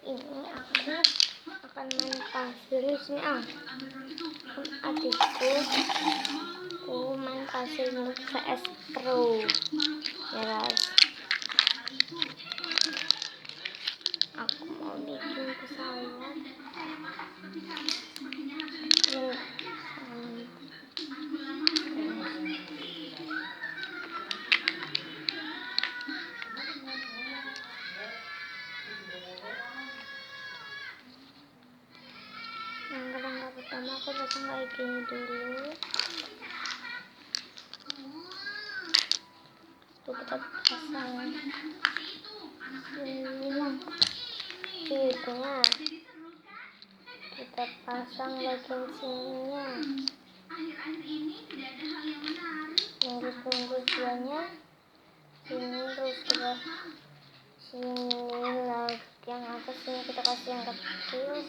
Ini aku akan main pasir di sini. Adikku main pasir Noob vs Pro ya guys. Aku mau bikin pesawat. Langkah pertama aku pasang kayak gini dulu. Tuh kita pasang filternya, kita pasang bagian sininya, tunggu duanya sini, terus kita sini lagi yang atas, sini kita kasih yang kecil.